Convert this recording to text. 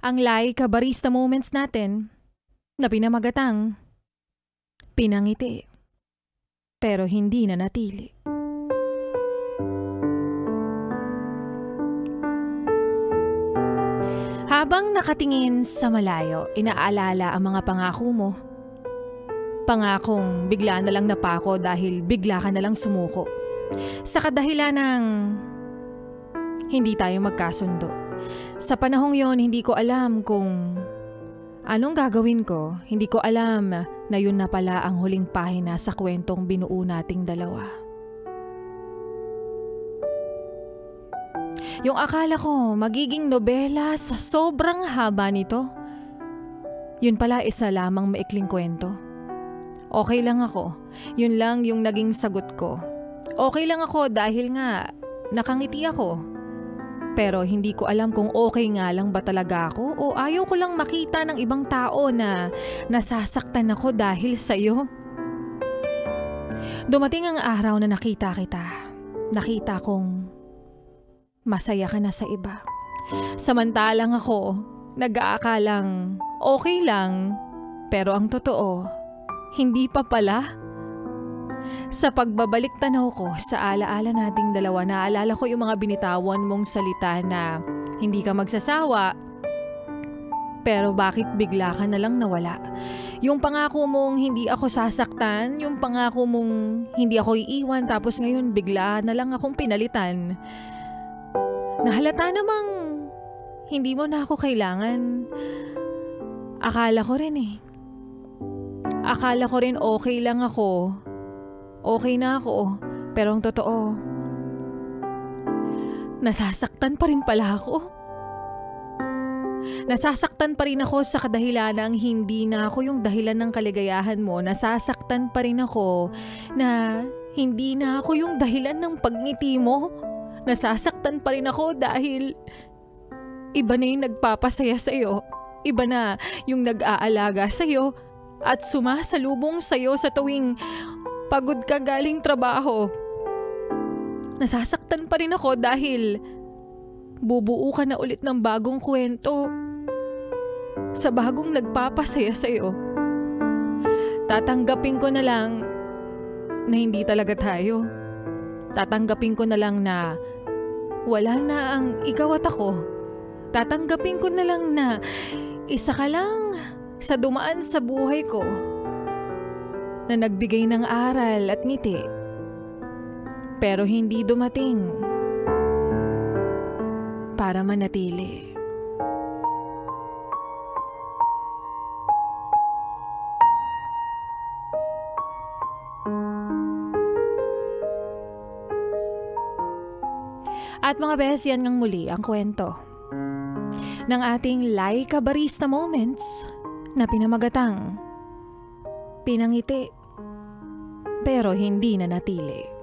Ang Laika Barista Moments natin na pinamagatang pinangiti pero hindi na natili. Habang nakatingin sa malayo, inaalala ang mga pangako mo. Pangakong bigla na lang napako dahil bigla ka na lang sumuko. Sa kadahilan ng hindi tayo magkasundo. Sa panahong yon, hindi ko alam kung anong gagawin ko. Hindi ko alam na yun na pala ang huling pahina sa kwentong binuo nating dalawa. Yung akala ko magiging nobela sa sobrang haba nito, yun pala isa lamang maikling kwento. Okay lang ako. Yun lang yung naging sagot ko. Okay lang ako dahil nga nakangiti ako. Pero hindi ko alam kung okay nga lang ba talaga ako o ayaw ko lang makita ng ibang tao na nasasaktan ako dahil sa'yo. Dumating ang araw na nakita kita. Nakita kong masaya ka na sa iba. Samantalang ako, nag-aakalang okay lang. Pero ang totoo, hindi pa pala. Sa pagbabalik tanaw ko sa alaala nating dalawa, naalala ko yung mga binitawan mong salita na hindi ka magsasawa. Pero bakit bigla ka na lang nawala? Yung pangako mong hindi ako sasaktan, yung pangako mong hindi ako iiwan, tapos ngayon bigla na lang akong pinalitan. Nahalata namang hindi mo na ako kailangan. Akala ko rin eh. Akala ko rin okay lang ako. Okay na ako. Pero ang totoo, nasasaktan pa rin pala ako. Nasasaktan pa rin ako sa kadahilanang hindi na ako yung dahilan ng kaligayahan mo. Nasasaktan pa rin ako na hindi na ako yung dahilan ng pagngiti mo. Nasasaktan pa rin ako dahil iba na yung nagpapasaya sa'yo. Iba na yung nag-aalaga sa'yo at sumasalubong sa'yo sa tuwing pagod ka galing trabaho. Nasasaktan pa rin ako dahil bubuo ka na ulit ng bagong kwento sa bagong nagpapasaya sa'yo. Tatanggapin ko na lang na hindi talaga tayo. Tatanggapin ko na lang na wala na ang ikaw at ako. Tatanggapin ko na lang na isa ka lang sa dumaan sa buhay ko na nagbigay ng aral at ngiti. Pero hindi dumating para manatili. At mga bes, yan ngang muli ang kwento ng ating Laika Barista Moments na pinamagatang pinangiti pero hindi na natili.